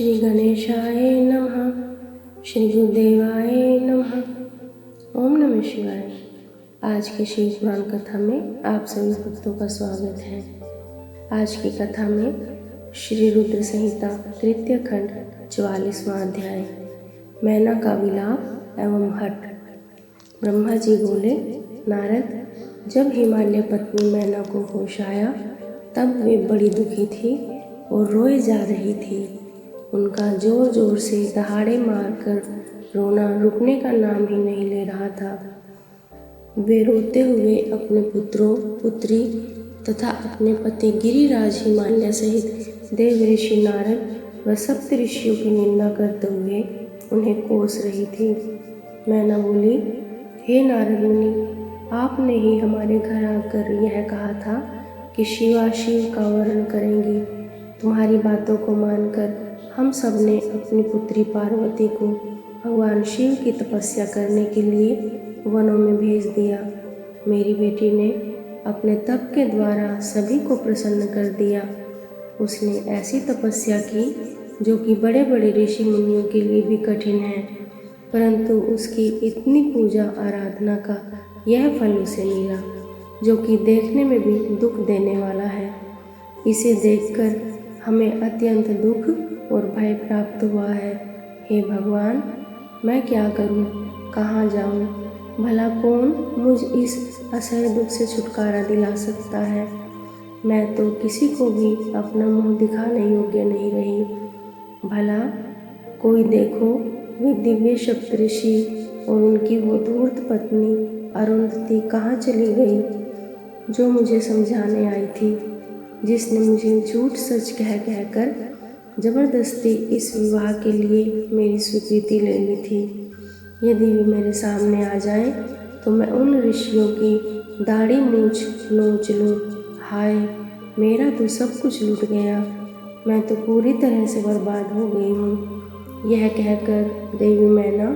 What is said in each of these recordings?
श्री गणेशाय नमः। श्री गुरुदेवाय नमः। ओम नमः शिवाय। आज की शिव पुराण कथा में आप सभी भक्तों का स्वागत है। आज की कथा में श्री रुद्र संहिता तृतीय खंड 44वां अध्याय मैना का विलाप एवं हट। ब्रह्मा जी बोले, नारद, जब हिमालय पत्नी मैना को होश आया तब वे बड़ी दुखी थी और रोए जा रही थी। उनका जोर जोर से दहाड़े मारकर रोना रुकने का नाम ही नहीं ले रहा था। वे रोते हुए अपने पुत्रों, पुत्री तथा अपने पति गिरिराज हिमालय सहित देव ऋषि नारद व सप्त ऋषियों की निंदा करते हुए उन्हें कोस रही थी। मैना बोली, हे नारद मुनि, आपने ही हमारे घर आकर यह कहा था कि शिवा शिव का वर्ण करेंगी। तुम्हारी बातों को मानकर हम सब ने अपनी पुत्री पार्वती को भगवान शिव की तपस्या करने के लिए वनों में भेज दिया। मेरी बेटी ने अपने तप के द्वारा सभी को प्रसन्न कर दिया। उसने ऐसी तपस्या की जो कि बड़े बड़े ऋषि मुनियों के लिए भी कठिन है, परंतु उसकी इतनी पूजा आराधना का यह फल उसे मिला जो कि देखने में भी दुख देने वाला है। इसे देखकर हमें अत्यंत दुख और भय प्राप्त हुआ है। हे भगवान, मैं क्या करूं, कहाँ जाऊं? भला कौन मुझ इस असह्य दुख से छुटकारा दिला सकता है? मैं तो किसी को भी अपना मुंह दिखाने योग्य नहीं रही। भला कोई देखो, वे दिव्य सप्तऋषि और उनकी वो धूर्त पत्नी अरुंधति कहाँ चली गई, जो मुझे समझाने आई थी, जिसने मुझे झूठ सच कह कहकर जबरदस्ती इस विवाह के लिए मेरी स्वीकृति ले ली थी। यदि वे मेरे सामने आ जाएं, तो मैं उन ऋषियों की दाढ़ी मूछ नोच लूँ। हाय, मेरा तो सब कुछ लूट गया, मैं तो पूरी तरह से बर्बाद हो गई हूँ। यह कहकर देवी मैना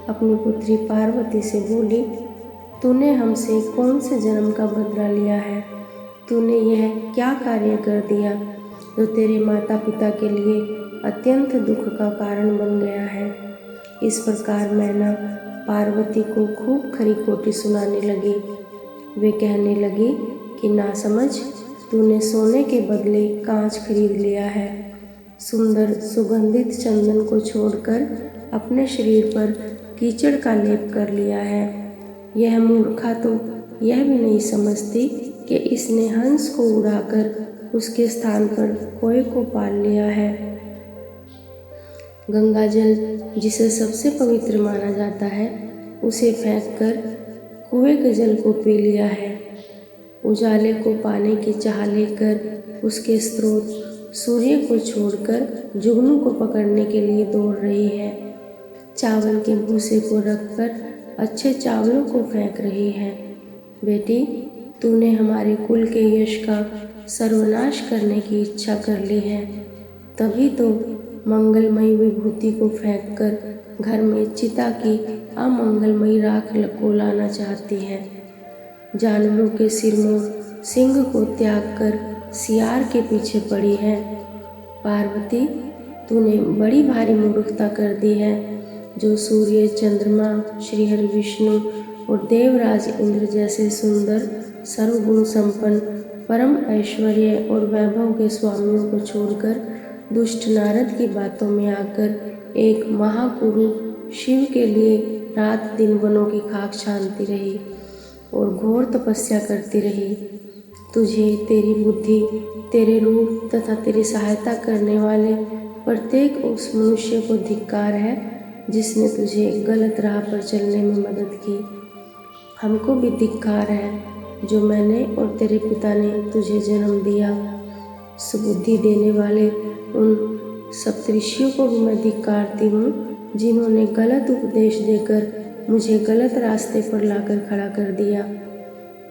अपनी पुत्री पार्वती से बोली, तूने हमसे कौन से जन्म का बदला लिया है? तूने यह क्या कार्य कर दिया जो तेरे माता पिता के लिए अत्यंत दुख का कारण बन गया है? इस प्रकार मैना पार्वती को खूब खरी खोटी सुनाने लगी। वे कहने लगी कि ना समझ, तूने सोने के बदले कांच खरीद लिया है। सुंदर सुगंधित चंदन को छोड़कर अपने शरीर पर कीचड़ का लेप कर लिया है। यह मूर्खा तो यह भी नहीं समझती कि इसने हंस को उड़ाकर उसके स्थान पर कोए को पाल लिया है। गंगा जल, जिसे सबसे पवित्र माना जाता है, उसे फेंककर कुएं के जल को पी लिया है। उजाले को पाने की चाह लेकर उसके स्रोत सूर्य को छोड़कर जुगनू को पकड़ने के लिए दौड़ रही है। चावल के भूसे को रखकर अच्छे चावलों को फेंक रही है। बेटी, तूने हमारे कुल के यश का सर्वनाश करने की इच्छा कर ली है, तभी तो मंगलमयी विभूति को फेंककर घर में चिता की अमंगलमयी राख को लाना चाहती है। जानवरों के सिरमौर सिंह को त्याग कर सियार के पीछे पड़ी है। पार्वती, तूने बड़ी भारी मूर्खता कर दी है, जो सूर्य, चंद्रमा, श्रीहरि विष्णु और देवराज इंद्र जैसे सुंदर, सर्वगुण संपन्न, परम ऐश्वर्य और वैभव के स्वामियों को छोड़कर दुष्ट नारद की बातों में आकर एक महागुरु शिव के लिए रात दिन वनों की खाक छानती रही और घोर तपस्या करती रही। तुझे, तेरी बुद्धि, तेरे रूप तथा तेरी सहायता करने वाले प्रत्येक उस मनुष्य को धिक्कार है जिसने तुझे गलत राह पर चलने में मदद की। हमको भी धिक्कार है जो मैंने और तेरे पिता ने तुझे जन्म दिया। सुबुद्धि देने वाले उन सप्तऋषियों को भी मैं धिक्कारती हूँ जिन्होंने गलत उपदेश देकर मुझे गलत रास्ते पर लाकर खड़ा कर दिया।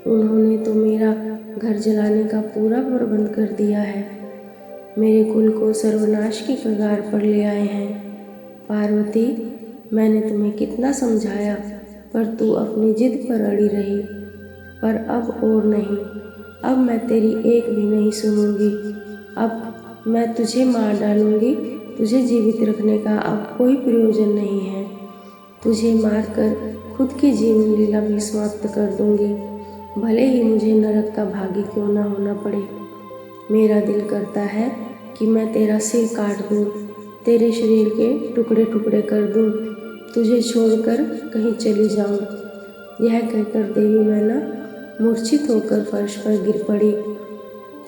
उन्होंने तो मेरा घर जलाने का पूरा प्रबंध कर दिया है, मेरे कुल को सर्वनाश की कगार पर ले आए हैं। पार्वती, मैंने तुम्हें कितना समझाया, पर तू अपनी जिद पर अड़ी रही। पर अब और नहीं, अब मैं तेरी एक भी नहीं सुनूंगी। अब मैं तुझे मार डालूंगी तुझे जीवित रखने का अब कोई प्रयोजन नहीं है। तुझे मारकर खुद की जीवन लीला भी समाप्त कर दूंगी, भले ही मुझे नरक का भागी क्यों न होना पड़े। मेरा दिल करता है कि मैं तेरा सिर काट दूं, तेरे शरीर के टुकड़े टुकड़े कर दूं, तुझे छोड़कर कहीं चली जाऊं। यह कहकर देवी मैना मूर्छित होकर फर्श पर गिर पड़ी।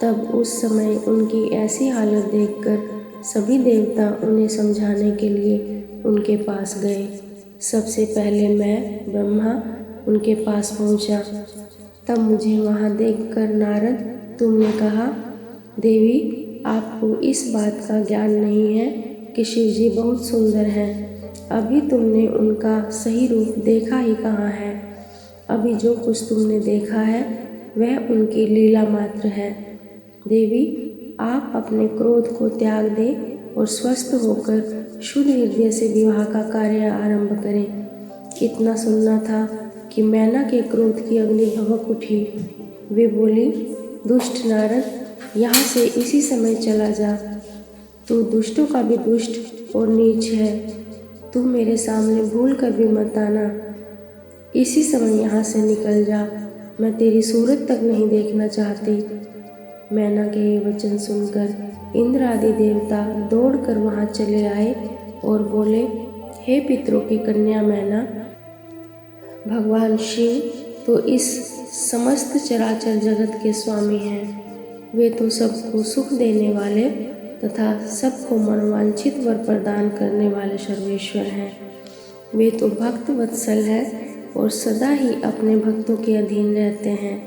तब उस समय उनकी ऐसी हालत देखकर सभी देवता उन्हें समझाने के लिए उनके पास गए। सबसे पहले मैं ब्रह्मा उनके पास पहुंचा। तब मुझे वहां देखकर नारद तुमने कहा, देवी आपको इस बात का ज्ञान नहीं है कि शिव जी बहुत सुंदर हैं। अभी तुमने उनका सही रूप देखा ही कहाँ है। अभी जो कुछ तुमने देखा है वह उनकी लीला मात्र है। देवी आप अपने क्रोध को त्याग दें और स्वस्थ होकर शुद्ध हृदय से विवाह का कार्य आरंभ करें। इतना सुनना था कि मैना के क्रोध की अग्नि भभक उठी। वे बोली, दुष्ट नारद, यहाँ से इसी समय चला जा। तू दुष्टों का भी दुष्ट और नीच है। तू मेरे सामने भूल कर भी मत आना। इसी समय यहाँ से निकल जा, मैं तेरी सूरत तक नहीं देखना चाहती। मैना के ये वचन सुनकर इंद्र आदि देवता दौड़कर वहाँ चले आए और बोले, हे पितरों की कन्या मैना, भगवान शिव तो इस समस्त चराचर जगत के स्वामी हैं। वे तो सबको सुख देने वाले तथा सबको मनोवांछित वर प्रदान करने वाले सर्वेश्वर हैं। वे तो भक्त वत्सल हैं और सदा ही अपने भक्तों के अधीन रहते हैं।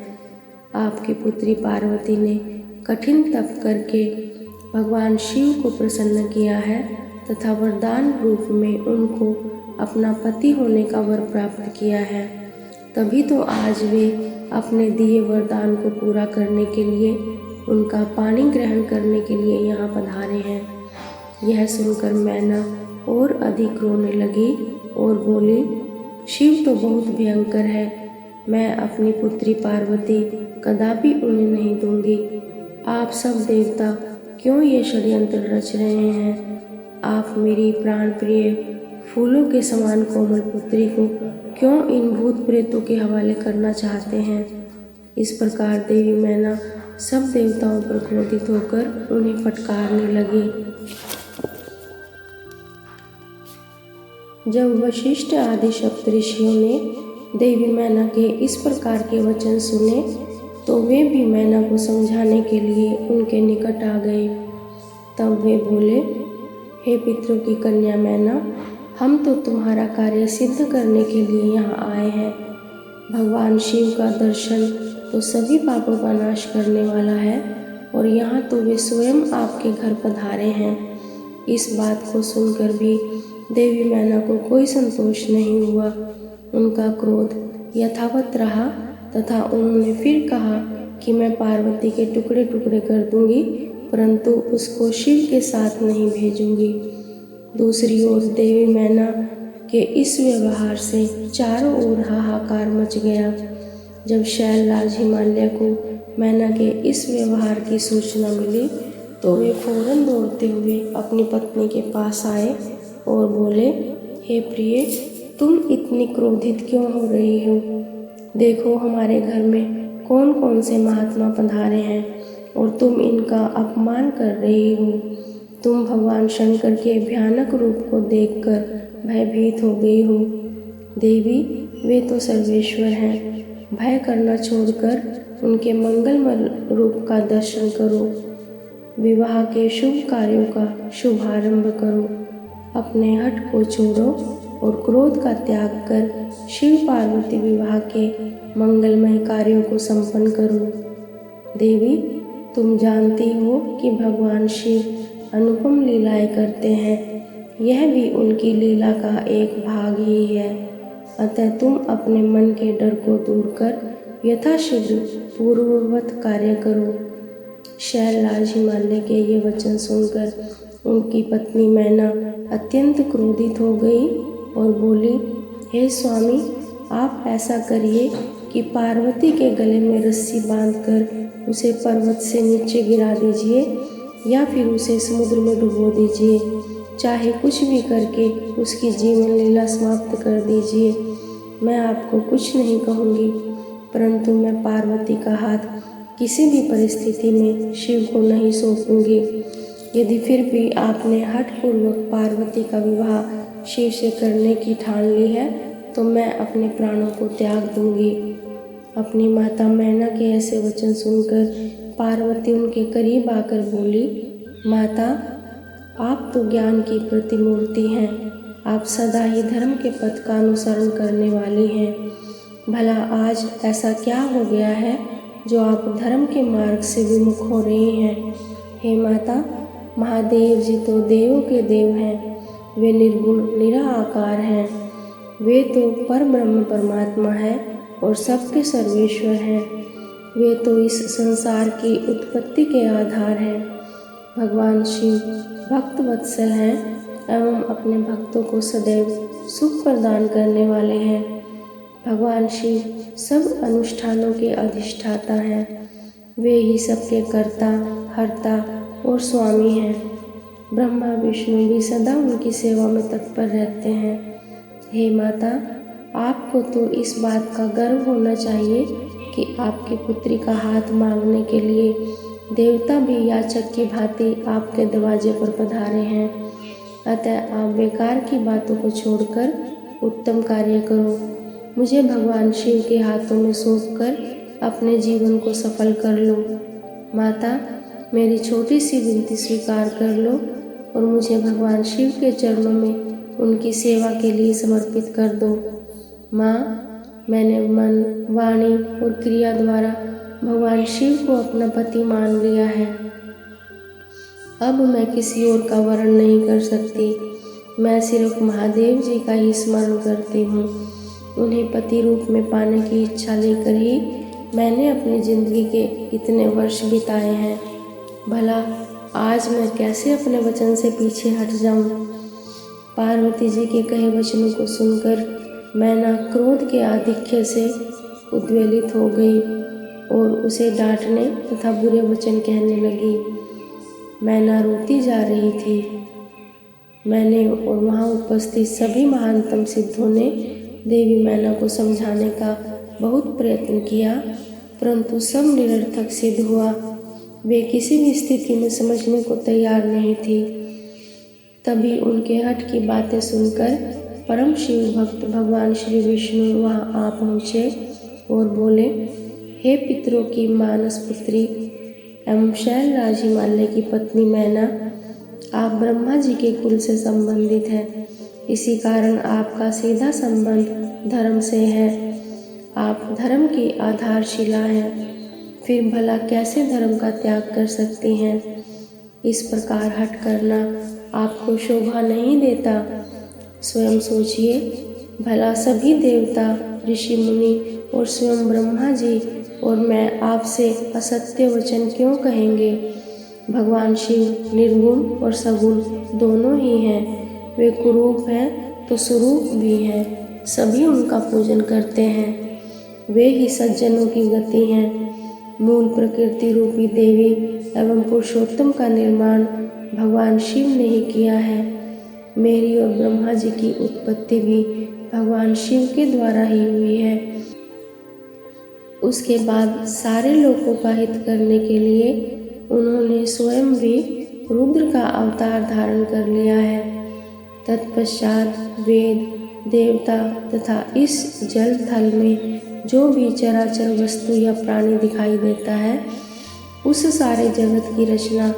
आपकी पुत्री पार्वती ने कठिन तप करके भगवान शिव को प्रसन्न किया है तथा वरदान रूप में उनको अपना पति होने का वर प्राप्त किया है। तभी तो आज वे अपने दिए वरदान को पूरा करने के लिए उनका पानी ग्रहण करने के लिए यहाँ पधारे हैं। यह सुनकर मैना और अधिक रोने लगी और बोली, शिव तो बहुत भयंकर है। मैं अपनी पुत्री पार्वती कदापि उन्हें नहीं दूंगी। आप सब देवता क्यों ये षड्यंत्र रच रहे हैं? आप मेरी प्राण प्रिय फूलों के समान कोमल पुत्री को क्यों इन भूत प्रेतों के हवाले करना चाहते हैं? इस प्रकार देवी मैना सब देवताओं पर क्रोधित होकर उन्हें फटकारने लगी। जब वशिष्ठ आदि सप्तऋषियों ने देवी मैना के इस प्रकार के वचन सुने तो वे भी मैना को समझाने के लिए उनके निकट आ गए। तब वे बोले, हे पितरों की कन्या मैना, हम तो तुम्हारा कार्य सिद्ध करने के लिए यहाँ आए हैं। भगवान शिव का दर्शन तो सभी पापों का नाश करने वाला है और यहाँ तो वे स्वयं आपके घर पधारे हैं। इस बात को सुनकर भी देवी मैना को कोई संतोष नहीं हुआ। उनका क्रोध यथावत रहा तथा उन्होंने फिर कहा कि मैं पार्वती के टुकड़े टुकड़े कर दूंगी, परंतु उसको शिव के साथ नहीं भेजूंगी। दूसरी ओर देवी मैना के इस व्यवहार से चारों ओर हाहाकार मच गया। जब शैलराज हिमालय को मैना के इस व्यवहार की सूचना मिली तो वे फौरन दौड़ते हुए अपनी पत्नी के पास आए और बोले, हे प्रिय, तुम इतनी क्रोधित क्यों हो रही हो? देखो हमारे घर में कौन कौन से महात्मा पधारे हैं और तुम इनका अपमान कर रही हो। तुम भगवान शंकर के भयानक रूप को देखकर भयभीत हो गई हो। देवी, वे तो सर्वेश्वर हैं। भय करना छोड़कर उनके मंगलमय रूप का दर्शन करो। विवाह के शुभ कार्यों का शुभारंभ करो। अपने हठ को छोड़ो और क्रोध का त्याग कर शिव पार्वती विवाह के मंगलमय कार्यों को संपन्न करो। देवी, तुम जानती हो कि भगवान शिव अनुपम लीलाएं करते हैं। यह भी उनकी लीला का एक भाग ही है। अतः तुम अपने मन के डर को दूर कर यथाशीघ्र पूर्ववत कार्य करो। शैलराज हिमालय के ये वचन सुनकर उनकी पत्नी मैना अत्यंत क्रोधित हो गई और बोली, हे स्वामी, आप ऐसा करिए कि पार्वती के गले में रस्सी बांधकर उसे पर्वत से नीचे गिरा दीजिए या फिर उसे समुद्र में डुबो दीजिए। चाहे कुछ भी करके उसकी जीवन लीला समाप्त कर दीजिए। मैं आपको कुछ नहीं कहूँगी, परंतु मैं पार्वती का हाथ किसी भी परिस्थिति में शिव को नहीं सौंपूंगी। यदि फिर भी आपने हठपूर्वक पार्वती का विवाह शिव से करने की ठान ली है तो मैं अपने प्राणों को त्याग दूंगी। अपनी माता मैना के ऐसे वचन सुनकर पार्वती उनके करीब आकर बोली, माता, आप तो ज्ञान की प्रतिमूर्ति हैं। आप सदा ही धर्म के पथ का अनुसरण करने वाली हैं। भला आज ऐसा क्या हो गया है जो आप धर्म के मार्ग से विमुख हो रही हैं? हे माता, महादेव जी तो देवों के देव हैं। वे निर्गुण निराकार हैं। वे तो परब्रह्म परमात्मा है और सबके सर्वेश्वर हैं। वे तो इस संसार की उत्पत्ति के आधार हैं। भगवान शिव भक्त वत्सल हैं एवं अपने भक्तों को सदैव सुख प्रदान करने वाले हैं। भगवान शिव सब अनुष्ठानों के अधिष्ठाता हैं। वे ही सबके कर्ता, हर्ता और स्वामी हैं। ब्रह्मा विष्णु भी सदा उनकी सेवा में तत्पर रहते हैं। हे माता, आपको तो इस बात का गर्व होना चाहिए कि आपकी पुत्री का हाथ मांगने के लिए देवता भी याचक की भांति आपके दरवाजे पर पधारे हैं। अतः आप बेकार की बातों को छोड़कर उत्तम कार्य करो। मुझे भगवान शिव के हाथों में सौंपकर अपने जीवन को सफल कर लो। माता, मेरी छोटी सी विनती स्वीकार कर लो और मुझे भगवान शिव के चरणों में उनकी सेवा के लिए समर्पित कर दो। माँ, मैंने मन, वाणी और क्रिया द्वारा भगवान शिव को अपना पति मान लिया है। अब मैं किसी और का वर्ण नहीं कर सकती। मैं सिर्फ महादेव जी का ही स्मरण करती हूँ। उन्हें पति रूप में पाने की इच्छा लेकर ही मैंने अपनी जिंदगी के इतने वर्ष बिताए हैं। भला आज मैं कैसे अपने वचन से पीछे हट जाऊं? पार्वती जी के कहे वचनों को सुनकर मैना क्रोध के आधिक्य से उद्वेलित हो गई और उसे डांटने तथा बुरे वचन कहने लगी। मैना रोती जा रही थी। मैंने और वहाँ उपस्थित सभी महानतम सिद्धों ने देवी मैना को समझाने का बहुत प्रयत्न किया, परंतु सब निरर्थक सिद्ध हुआ। वे किसी भी स्थिति में समझने को तैयार नहीं थी। तभी उनके हठ की बातें सुनकर परम शिव भक्त भगवान श्री विष्णु वहाँ आ पहुँचे और बोले, हे पितरों की मानस पुत्री एवं शैलराज हिमालय की पत्नी मैना, आप ब्रह्मा जी के कुल से संबंधित हैं। इसी कारण आपका सीधा संबंध धर्म से है। आप धर्म की आधारशिला हैं। फिर भला कैसे धर्म का त्याग कर सकती हैं? इस प्रकार हट करना आपको शोभा नहीं देता। स्वयं सोचिए, भला सभी देवता, ऋषि मुनि और स्वयं ब्रह्मा जी और मैं आपसे असत्य वचन क्यों कहेंगे? भगवान शिव निर्गुण और सगुण दोनों ही हैं। वे कुरूप हैं तो स्वरूप भी हैं। सभी उनका पूजन करते हैं। वे ही सज्जनों की गति हैं। मूल प्रकृति रूपी देवी एवं पुरुषोत्तम का निर्माण भगवान शिव ने ही किया है। मेरी और ब्रह्मा जी की उत्पत्ति भी भगवान शिव के द्वारा ही हुई है। उसके बाद सारे लोगों का हित करने के लिए उन्होंने स्वयं भी रुद्र का अवतार धारण कर लिया है। तत्पश्चात वेद, देवता तथा इस जल थल में जो भी चराचर वस्तु या प्राणी दिखाई देता है, उस सारे जगत की रचना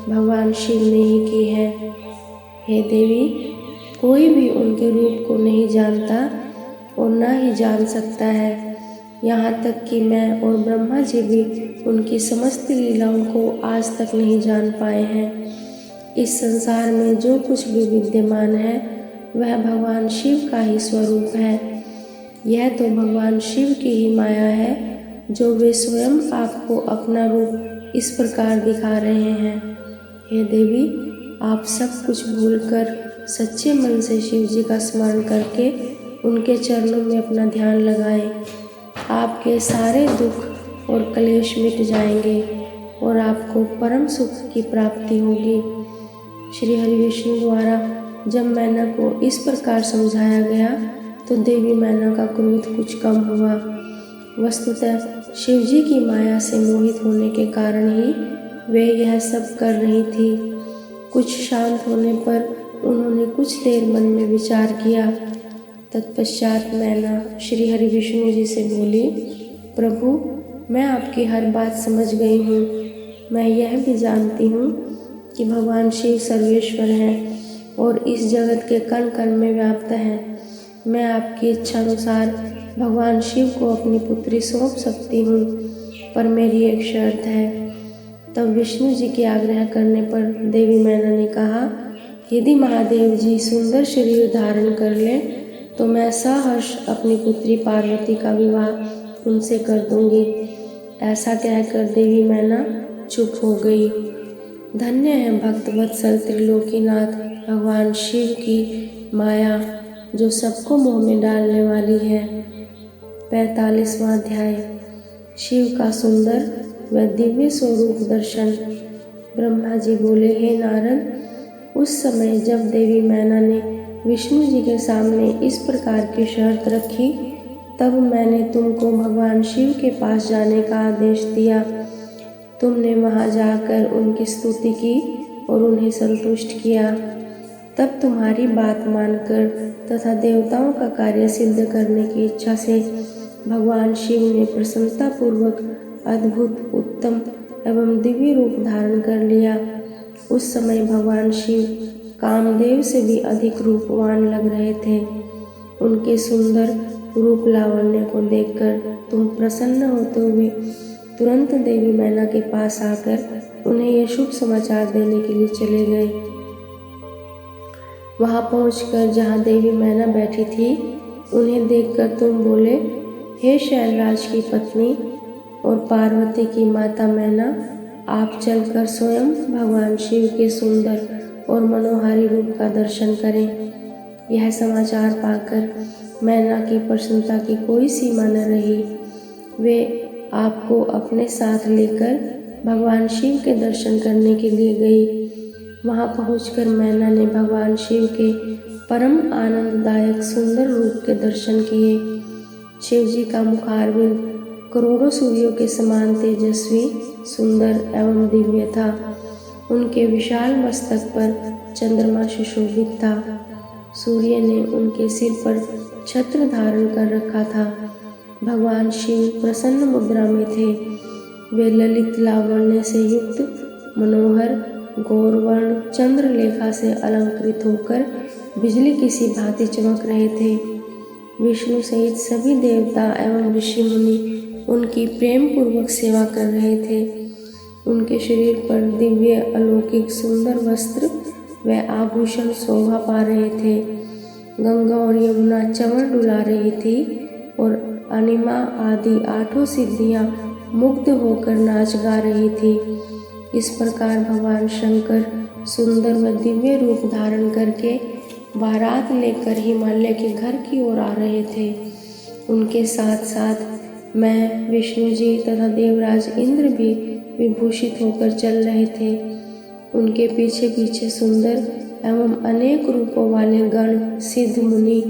भगवान शिव ने ही की है। हे देवी, कोई भी उनके रूप को नहीं जानता और न ही जान सकता है। यहाँ तक कि मैं और ब्रह्मा जी भी उनकी समस्त लीलाओं को आज तक नहीं जान पाए हैं। इस संसार में जो कुछ भी विद्यमान है वह भगवान शिव का ही स्वरूप है। यह तो भगवान शिव की ही माया है जो वे स्वयं आपको अपना रूप इस प्रकार दिखा रहे हैं। हे देवी, आप सब कुछ भूलकर सच्चे मन से शिव जी का स्मरण करके उनके चरणों में अपना ध्यान लगाएं। आपके सारे दुख और क्लेश मिट जाएंगे और आपको परम सुख की प्राप्ति होगी। श्री हरि विष्णु द्वारा जब मैना को इस प्रकार समझाया गया तो देवी मैना का क्रोध कुछ कम हुआ। वस्तुतः शिव जी की माया से मोहित होने के कारण ही वे यह सब कर रही थी। कुछ शांत होने पर उन्होंने कुछ देर मन में विचार किया। तत्पश्चात मैना श्री हरि विष्णु जी से बोली, प्रभु, मैं आपकी हर बात समझ गई हूँ। मैं यह भी जानती हूँ कि भगवान शिव सर्वेश्वर हैं और इस जगत के कण कण में व्याप्त हैं। मैं आपकी इच्छा अनुसार भगवान शिव को अपनी पुत्री सौंप सकती हूँ, पर मेरी एक शर्त है। तब विष्णु जी के आग्रह करने पर देवी मैना ने कहा, यदि महादेव जी सुंदर शरीर धारण कर लें तो मैं सहर्ष अपनी पुत्री पार्वती का विवाह उनसे कर दूंगी। ऐसा कहकर देवी मैना चुप हो गई। धन्य है भक्त वत्सल त्रिलोकीनाथ भगवान शिव की माया, जो सबको मोह में डालने वाली है। 45वां अध्याय। शिव का सुंदर व दिव्य स्वरूप दर्शन। ब्रह्मा जी बोले, हे नारद, उस समय जब देवी मैना ने विष्णु जी के सामने इस प्रकार की शर्त रखी, तब मैंने तुमको भगवान शिव के पास जाने का आदेश दिया। तुमने वहां जाकर उनकी स्तुति की और उन्हें संतुष्ट किया। तब तुम्हारी बात मानकर तथा देवताओं का कार्य सिद्ध करने की इच्छा से भगवान शिव ने प्रसन्नतापूर्वक अद्भुत, उत्तम एवं दिव्य रूप धारण कर लिया। उस समय भगवान शिव कामदेव से भी अधिक रूपवान लग रहे थे। उनके सुंदर रूप लावण्य को देखकर तुम प्रसन्न होते हुए तुरंत देवी मैना के पास आकर उन्हें यह शुभ समाचार देने के लिए चले गए। वहां पहुंचकर जहां देवी मैना बैठी थी, उन्हें देखकर तुम बोले, हे शैलराज की पत्नी और पार्वती की माता मैना, आप चलकर स्वयं भगवान शिव के सुंदर और मनोहारी रूप का दर्शन करें। यह समाचार पाकर मैना की प्रसन्नता की कोई सीमा न रही। वे आपको अपने साथ लेकर भगवान शिव के दर्शन करने के लिए गई। वहां पहुंचकर मैना ने भगवान शिव के परम आनंददायक सुंदर रूप के दर्शन किए। शिव जी का मुखारविंद करोड़ों सूर्यों के समान तेजस्वी, सुंदर एवं दिव्य था। उनके विशाल मस्तक पर चंद्रमा सुशोभित था। सूर्य ने उनके सिर पर छत्र धारण कर रखा था। भगवान शिव प्रसन्न मुद्रा में थे। वे ललित लावण्य से युक्त मनोहर गौरवर्ण चंद्रलेखा से अलंकृत होकर बिजली की सी भांति चमक रहे थे। विष्णु सहित सभी देवता एवं ऋषि मुनि उनकी प्रेम पूर्वक सेवा कर रहे थे। उनके शरीर पर दिव्य अलौकिक सुंदर वस्त्र व आभूषण शोभा पा रहे थे। गंगा और यमुना चंवर डुला रही थी और अनिमा आदि 8 सिद्धियां मुग्ध होकर नाच गा रही थी। इस प्रकार भगवान शंकर सुंदर व दिव्य रूप धारण करके बारात लेकर हिमालय के घर की ओर आ रहे थे। उनके साथ साथ मैं, विष्णु जी तथा देवराज इंद्र भी विभूषित होकर चल रहे थे। उनके पीछे पीछे सुंदर एवं अनेक रूपों वाले गण, सिद्ध मुनि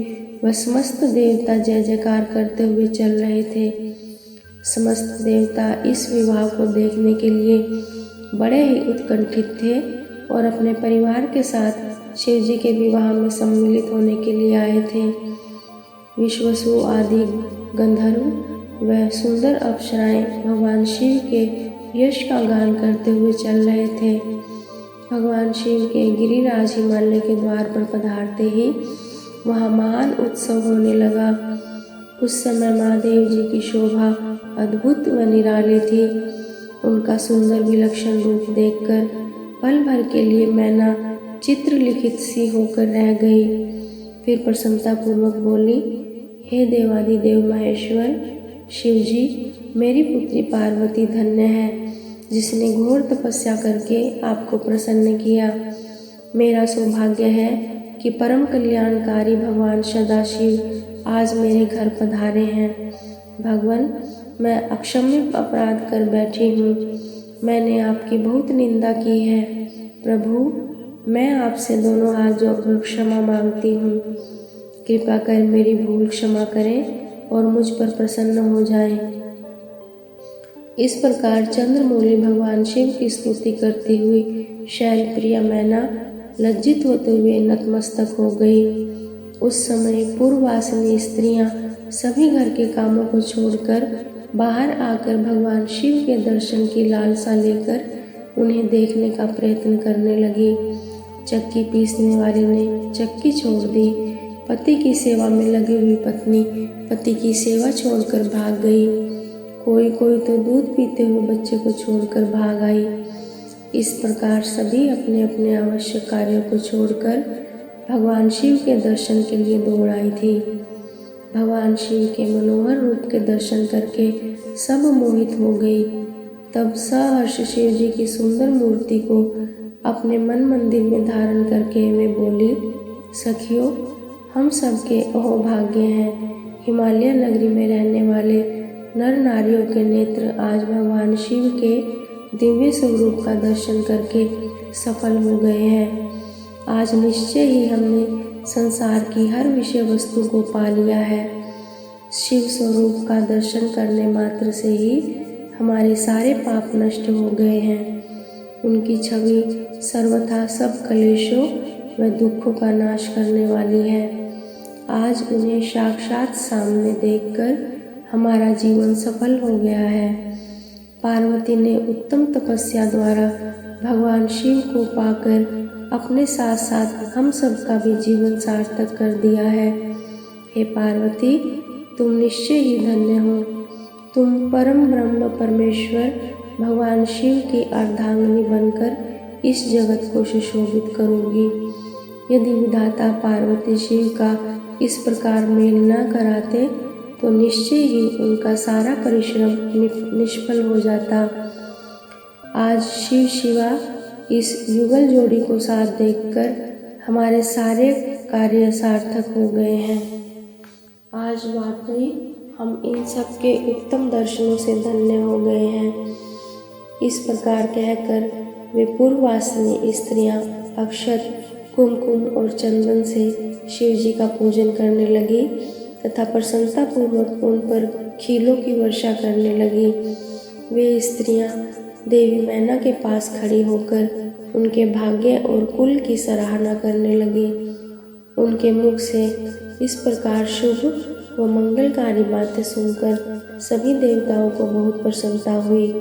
व समस्त देवता जय जयकार करते हुए चल रहे थे। समस्त देवता इस विवाह को देखने के लिए बड़े ही उत्कंठित थे और अपने परिवार के साथ शिव जी के विवाह में सम्मिलित होने के लिए आए थे। विश्वसु आदि गंधर्व व सुंदर अप्सराएं भगवान शिव के यश का गान करते हुए चल रहे थे। भगवान शिव के गिरिराज हिमालय के द्वार पर पधारते ही वहाँ महान उत्सव होने लगा। उस समय महादेव जी की शोभा अद्भुत व निराली थी। उनका सुंदर विलक्षण रूप देखकर पल भर के लिए मैना चित्रलिखित सी होकर रह गई। फिर प्रसन्नतापूर्वक बोली, हे देवादिदेव महेश्वर शिव जी, मेरी पुत्री पार्वती धन्य है जिसने घोर तपस्या करके आपको प्रसन्न किया। मेरा सौभाग्य है कि परम कल्याणकारी भगवान सदाशिव आज मेरे घर पधारे हैं। भगवान, मैं अक्षम्य अपराध कर बैठी हूँ। मैंने आपकी बहुत निंदा की है। प्रभु, मैं आपसे दोनों हाथ जोड़कर क्षमा मांगती हूँ। कृपा कर मेरी भूल क्षमा करें और मुझ पर प्रसन्न हो जाएं। इस प्रकार चंद्रमौली भगवान शिव की स्तुति करती हुई शैलप्रिया मैना लज्जित होते हुए नतमस्तक हो गई। उस समय पूर्ववासिनी स्त्रियां सभी घर के कामों को छोड़कर बाहर आकर भगवान शिव के दर्शन की लालसा लेकर उन्हें देखने का प्रयत्न करने लगी। चक्की पीसने वाली ने चक्की छोड़ दी। पति की सेवा में लगी हुई पत्नी पति की सेवा छोड़कर भाग गई। कोई कोई तो दूध पीते हुए बच्चे को छोड़कर भाग आई। इस प्रकार सभी अपने अपने आवश्यक कार्यों को छोड़कर भगवान शिव के दर्शन के लिए दौड़ आई थी। भगवान शिव के मनोहर रूप के दर्शन करके सब मोहित हो गई। तब सहर्ष शिव जी की सुंदर मूर्ति को अपने मन मंदिर में धारण करके वे बोली, सखियों, हम सबके अहोभाग्य हैं। हिमालय नगरी में रहने वाले नर नारियों के नेत्र आज भगवान शिव के दिव्य स्वरूप का दर्शन करके सफल हो गए हैं। आज निश्चय ही हमने संसार की हर विषय वस्तु को पा लिया है। शिव स्वरूप का दर्शन करने मात्र से ही हमारे सारे पाप नष्ट हो गए हैं। उनकी छवि सर्वथा सब कलेशों व दुखों का नाश करने वाली है। आज उन्हें साक्षात सामने देखकर हमारा जीवन सफल हो गया है। पार्वती ने उत्तम तपस्या द्वारा भगवान शिव को पाकर अपने साथ साथ हम सबका भी जीवन सार्थक कर दिया है। हे पार्वती, तुम निश्चय ही धन्य हो। तुम परम ब्रह्म परमेश्वर भगवान शिव की अर्धांगिनी बनकर इस जगत को सुशोभित करोगी। यदि विधाता पार्वती शिव का इस प्रकार मेल न कराते तो निश्चय ही उनका सारा परिश्रम निष्फल हो जाता। आज शिव शिवा इस युगल जोड़ी को साथ देखकर हमारे सारे कार्य सार्थक हो गए हैं। आज वाकई हम इन सब के उत्तम दर्शनों से धन्य हो गए हैं। इस प्रकार कहकर वे पूर्ववासिनी स्त्रियां अक्षत, कुमकुम और चंदन से शिव जी का पूजन करने लगी तथा प्रसन्नता पूर्वक उन पर खीलों की वर्षा करने लगी। वे स्त्रियां देवी मैना के पास खड़ी होकर उनके भाग्य और कुल की सराहना करने लगी। उनके मुख से इस प्रकार शुभ व मंगलकारी बातें सुनकर सभी देवताओं को बहुत प्रसन्नता हुई।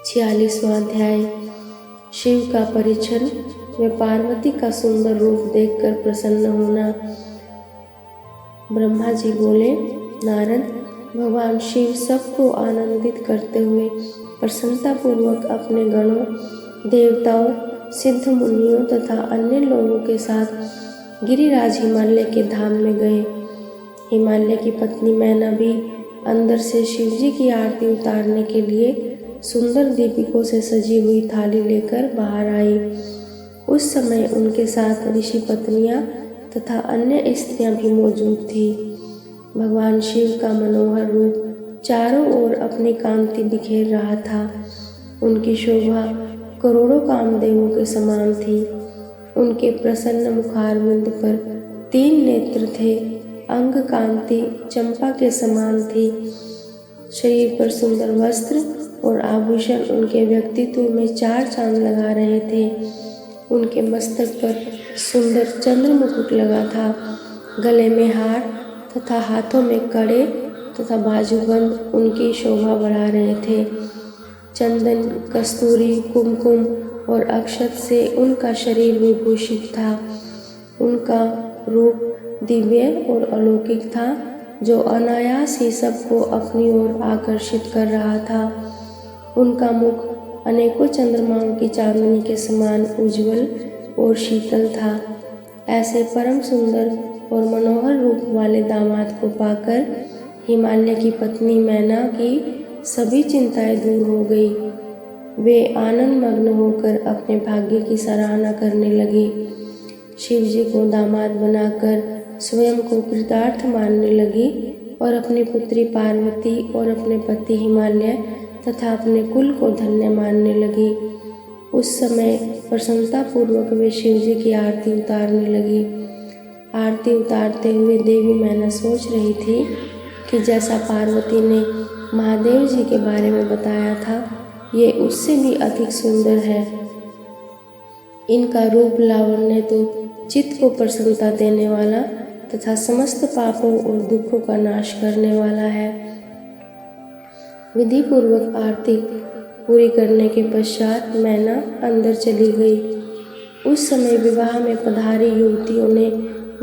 46वां अध्याय। शिव का परिछन व पार्वती का सुंदर रूप देखकर प्रसन्न होना। ब्रह्मा जी बोले, नारद, भगवान शिव सबको आनंदित करते हुए प्रसन्नता पूर्वक अपने गणों, देवताओं, सिद्ध मुनियों तथा अन्य लोगों के साथ गिरिराज हिमालय के धाम में गए। हिमालय की पत्नी मैना भी अंदर से शिव जी की आरती उतारने के लिए सुंदर दीपिकों से सजी हुई थाली लेकर बाहर आई। उस समय उनके साथ ऋषि पत्नियां तथा अन्य स्त्रियां भी मौजूद थी। भगवान शिव का मनोहर रूप चारों ओर अपनी कांति बिखेर रहा था। उनकी शोभा करोड़ों कामदेवों के समान थी। उनके प्रसन्न मुखारविंद पर 3 नेत्र थे। अंग कांति चंपा के समान थी। शरीर पर सुंदर वस्त्र और आभूषण उनके व्यक्तित्व में 4 चांद लगा रहे थे। उनके मस्तक पर सुंदर चंद्र मुकुट लगा था। गले में हार तथा हाथों में कड़े तथा बाजूबंद उनकी शोभा बढ़ा रहे थे। चंदन, कस्तूरी, कुमकुम और अक्षत से उनका शरीर विभूषित था। उनका रूप दिव्य और अलौकिक था, जो अनायास ही सबको अपनी ओर आकर्षित कर रहा था। उनका मुख अनेकों चंद्रमाओं की चांदनी के समान उज्जवल और शीतल था। ऐसे परम सुंदर और मनोहर रूप वाले दामाद को पाकर हिमालय की पत्नी मैना की सभी चिंताएं दूर हो गई। वे आनंद मग्न होकर अपने भाग्य की सराहना करने लगी। शिव जी को दामाद बनाकर स्वयं को कृतार्थ मानने लगी और अपनी पुत्री पार्वती और अपने पति हिमालय तथा अपने कुल को धन्य मानने लगी। उस समय प्रसन्नतापूर्वक वे शिव जी की आरती उतारने लगी। आरती उतारते हुए देवी मैना सोच रही थी कि जैसा पार्वती ने महादेव जी के बारे में बताया था, ये उससे भी अधिक सुंदर है। इनका रूप लावण्य तो चित्त को प्रसन्नता देने वाला तथा समस्त पापों और दुखों का नाश करने वाला है। विधि पूर्वक आरती पूरी करने के पश्चात मैना अंदर चली गई। उस समय विवाह में पधारी युवतियों ने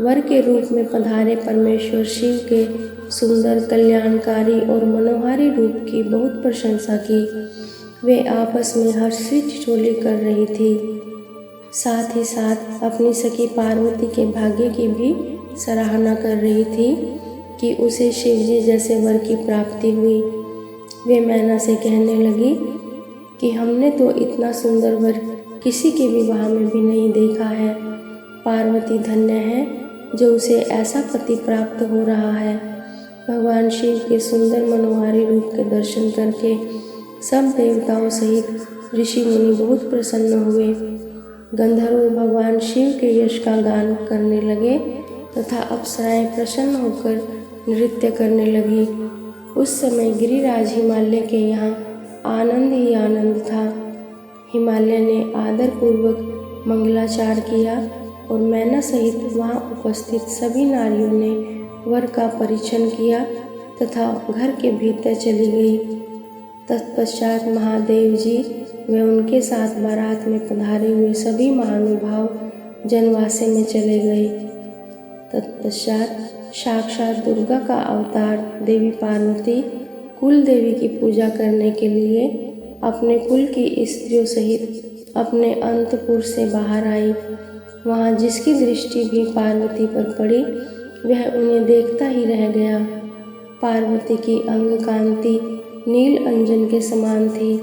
वर के रूप में पधारे परमेश्वर शिव के सुंदर, कल्याणकारी और मनोहारी रूप की बहुत प्रशंसा की। वे आपस में हर्षित ठिठोली कर रही थी। साथ ही साथ अपनी सखी पार्वती के भाग्य की भी सराहना कर रही थी कि उसे शिवजी जैसे वर की प्राप्ति हुई। वे मैना से कहने लगी कि हमने तो इतना सुंदर वर किसी के विवाह में भी नहीं देखा है। पार्वती धन्य है जो उसे ऐसा पति प्राप्त हो रहा है। भगवान शिव के सुंदर मनोहारी रूप के दर्शन करके सब देवताओं सहित ऋषि मुनि बहुत प्रसन्न हुए। गंधर्व भगवान शिव के यश का गान करने लगे तथा अप्सराएं प्रसन्न होकर नृत्य करने लगी। उस समय गिरिराज हिमालय के यहाँ आनंद ही आनंद था। हिमालय ने आदर पूर्वक मंगलाचार किया और मैना सहित वहाँ उपस्थित सभी नारियों ने वर का परीक्षण किया तथा घर के भीतर चली गई। तत्पश्चात महादेव जी वे उनके साथ बारात में पधारे हुए सभी महानुभाव जनवासे में चले गए। तत्पश्चात साक्षात दुर्गा का अवतार देवी पार्वती कुल देवी की पूजा करने के लिए अपने कुल की स्त्रियों सहित अपने अंतपुर से बाहर आई। वहाँ जिसकी दृष्टि भी पार्वती पर पड़ी वह उन्हें देखता ही रह गया। पार्वती की अंग कांति नील अंजन के समान थी।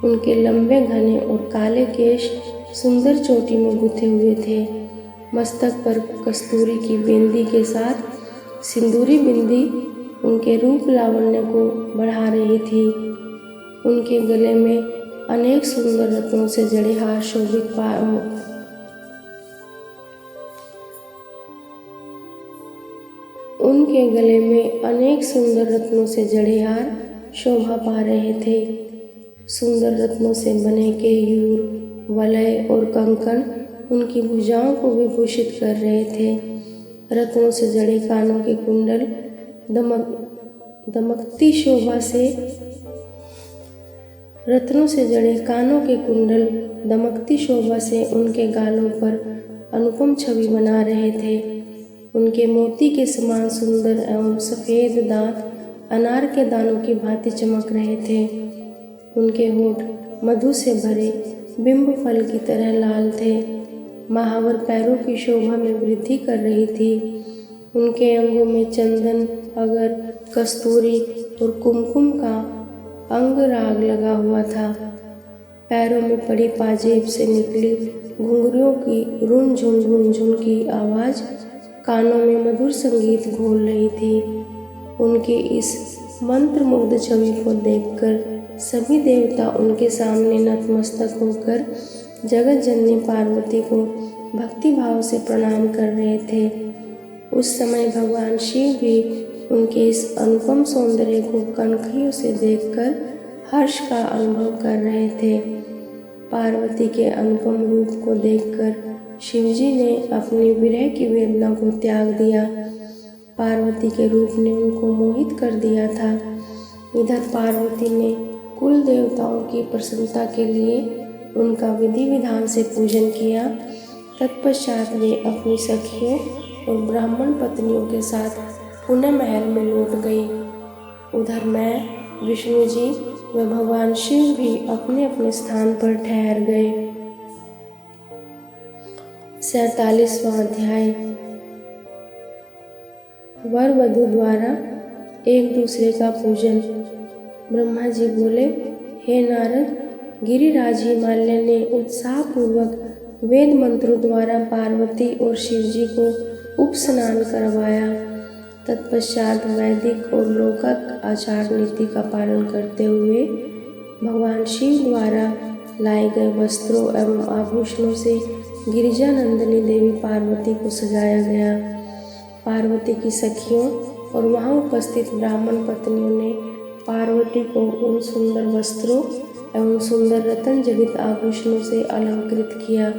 उनके लंबे घने और काले केश सुंदर चोटी में गुथे हुए थे। मस्तक पर कस्तूरी की बिंदी के साथ सिंदूरी बिंदी उनके रूप लावण्य को बढ़ा रही थी। उनके गले में अनेक सुंदर रत्नों से जड़े हार शोभित उनके गले में अनेक सुंदर रत्नों से जड़े हार शोभा पा रहे थे। सुंदर रत्नों से बने केयूर, वलय और कंकण उनकी भुजाओं को विभूषित कर रहे थे। रत्नों से जड़े कानों के कुंडल दमकती शोभा से रत्नों से जड़े कानों के कुंडल दमकती शोभा से उनके गालों पर अनुपम छवि बना रहे थे। उनके मोती के समान सुंदर एवं सफ़ेद दांत अनार के दानों की भांति चमक रहे थे। उनके होठ मधु से भरे बिंब फल की तरह लाल थे। महावर पैरों की शोभा में वृद्धि कर रही थी। उनके अंगों में चंदन, अगर, कस्तूरी और कुमकुम का अंग राग लगा हुआ था। पैरों में पड़ी पाजेब से निकली घुंघरुओं की रुनझुन की आवाज़ कानों में मधुर संगीत घोल रही थी। उनकी इस मंत्रमुग्ध छवि को देखकर सभी देवता उनके सामने नतमस्तक होकर जगत जननी पार्वती को भक्ति भाव से प्रणाम कर रहे थे। उस समय भगवान शिव भी उनके इस अनुपम सौंदर्य को कनखियों से देखकर हर्ष का अनुभव कर रहे थे। पार्वती के अनुपम रूप को देखकर शिवजी ने अपनी विरह की वेदना को त्याग दिया। पार्वती के रूप ने उनको मोहित कर दिया था। इधर पार्वती ने कुल देवताओं की प्रसन्नता के लिए उनका विधि विधान से पूजन किया। तत्पश्चात वे अपनी सखियों और ब्राह्मण पत्नियों के साथ पुनः महल में लौट गई। उधर मैं, विष्णु जी व भगवान शिव भी अपने अपने स्थान पर ठहर गए। 47वां अध्याय। वर वधू द्वारा एक दूसरे का पूजन। ब्रह्मा जी बोले, हे नारद, गिरिराज हिमालय ने उत्साहपूर्वक वेद मंत्रों द्वारा पार्वती और शिवजी को उपस्नान करवाया। तत्पश्चात वैदिक और लौकिक आचार नीति का पालन करते हुए भगवान शिव द्वारा लाए गए वस्त्रों एवं आभूषणों से गिरिजा नंदिनी देवी पार्वती को सजाया गया। पार्वती की सखियों और वहां उपस्थित ब्राह्मण पत्नियों ने पार्वती को उन सुंदर वस्त्रों एवं सुंदर रत्न जड़ित आभूषणों से अलंकृत किया।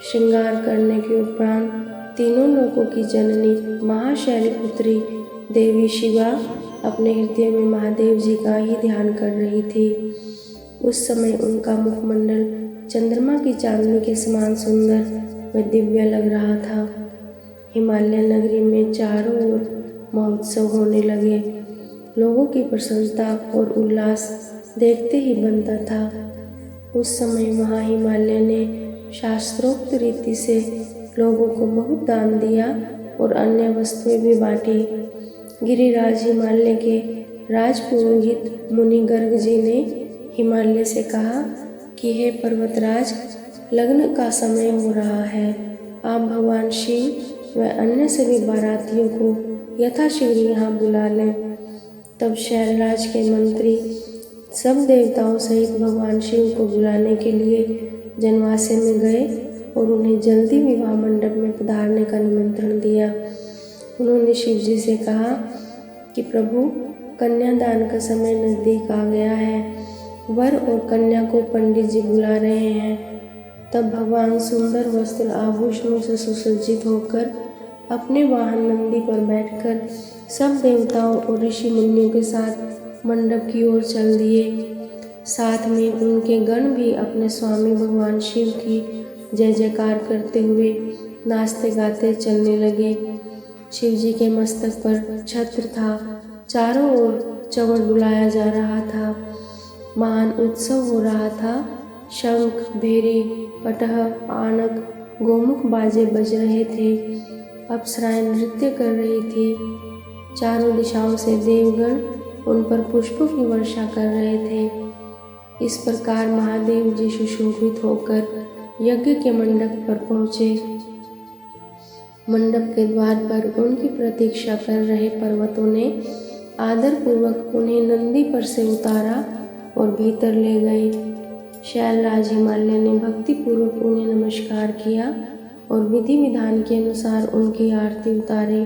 श्रृंगार करने के उपरांत तीनों लोकों की जननी महाशैलपुत्री देवी शिवा अपने हृदय में महादेव जी का ही ध्यान कर रही थी। उस समय उनका मुखमंडल चंद्रमा की चांदनी के समान सुंदर व दिव्य लग रहा था। हिमालय नगरी में चारों ओर महोत्सव होने लगे। लोगों की प्रसन्नता और उल्लास देखते ही बनता था। उस समय वहाँ हिमालय ने शास्त्रोक्त रीति से लोगों को बहुत दान दिया और अन्य वस्तुएं भी बांटी। गिरिराज हिमालय के राजपुरोहित मुनि गर्ग जी ने हिमालय से कहा कि हे पर्वतराज, लग्न का समय हो रहा है, आप भगवान शिव व अन्य सभी बारातियों को यथाशीघ्र यहाँ बुला लें। तब शैलराज के मंत्री सब देवताओं सहित भगवान शिव को बुलाने के लिए जनवासे में गए और उन्हें जल्दी विवाह मंडप में पधारने का निमंत्रण दिया। उन्होंने शिव जी से कहा कि प्रभु, कन्यादान का समय नज़दीक आ गया है, वर और कन्या को पंडित जी बुला रहे हैं। तब भगवान सुंदर वस्त्र आभूषणों से सुसज्जित होकर अपने वाहन नंदी पर बैठकर सब देवताओं और ऋषि मुनियों के साथ मंडप की ओर चल दिए। साथ में उनके गण भी अपने स्वामी भगवान शिव की जय जयकार करते हुए नाचते गाते चलने लगे। शिव जी के मस्तक पर छत्र था, चारों ओर चंवर डुलाया जा रहा था, महान उत्सव हो रहा था। शंख, भेरी, पटह, आनक, गोमुख बाजे बज रहे थे, अप्सराएं नृत्य कर रही थी। चारों दिशाओं से देवगण उन पर पुष्पों की वर्षा कर रहे थे। इस प्रकार महादेव जी सुशोभित होकर यज्ञ के मंडप पर पहुँचे। मंडप के द्वार पर उनकी प्रतीक्षा कर रहे पर्वतों ने आदर पूर्वक उन्हें नंदी पर से उतारा और भीतर ले गए। शैलराज हिमालय ने भक्ति पूर्वक उन्हें नमस्कार किया और विधि विधान के अनुसार उनकी आरती उतारी।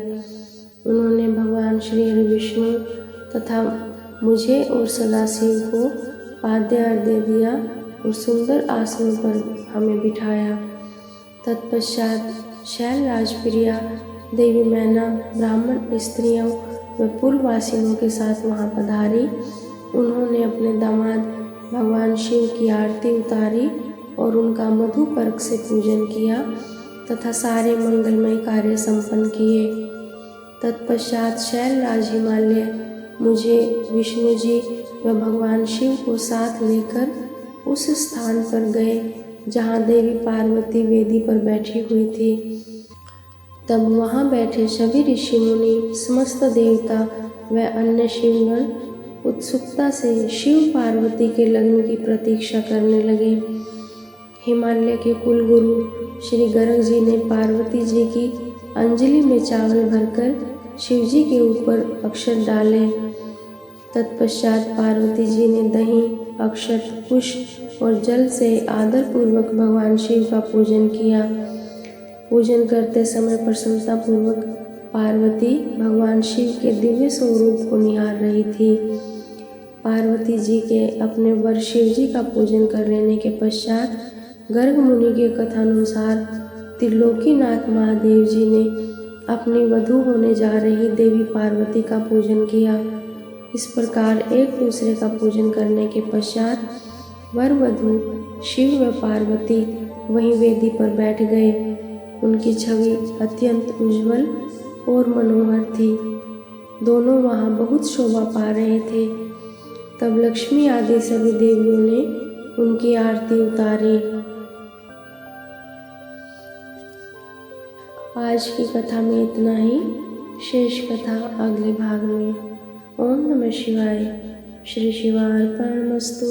उन्होंने भगवान श्री हरि विष्णु तथा मुझे और सदाशिव को पाद्य अर्घ्य दिया और सुंदर आसनों पर हमें बिठाया। तत्पश्चात शैलराज प्रिया, देवी मैना, ब्राह्मण स्त्रियों व पूर्ववासियों के साथ वहां पधारी। उन्होंने अपने दामाद भगवान शिव की आरती उतारी और उनका मधुपर्क से पूजन किया तथा सारे मंगलमय कार्य संपन्न किए। तत्पश्चात शैलराज हिमालय मुझे, विष्णु जी व भगवान शिव को साथ लेकर उस स्थान पर गए जहाँ देवी पार्वती वेदी पर बैठी हुई थी। तब वहाँ बैठे सभी ऋषि मुनि, समस्त देवता व अन्य शिवगण उत्सुकता से शिव पार्वती के लग्न की प्रतीक्षा करने लगे। हिमालय के कुलगुरु श्री गर्ग जी ने पार्वती जी की अंजलि में चावल भरकर शिव जी के ऊपर अक्षत डाले। तत्पश्चात पार्वती जी ने दही, अक्षत, पुष्प और जल से आदर पूर्वक भगवान शिव का पूजन किया। पूजन करते समय प्रसन्नता पूर्वक पार्वती भगवान शिव के दिव्य स्वरूप को निहार रही थी। पार्वती जी के अपने वर शिव जी का पूजन कर लेने के पश्चात गर्ग मुनि के कथानुसार त्रिलोकीनाथ महादेव जी ने अपनी वधू होने जा रही देवी पार्वती का पूजन किया। इस प्रकार एक दूसरे का पूजन करने के पश्चात वर वधू शिव व पार्वती वहीं वेदी पर बैठ गए। उनकी छवि अत्यंत उज्जवल और मनोहर थी। दोनों वहाँ बहुत शोभा पा रहे थे। तब लक्ष्मी आदि सभी देवियों ने उनकी आरती उतारी। आज की कथा में इतना ही। शेष कथा अगले भाग में। ओम नमः शिवाय। श्री शिवार्पणमस्तु।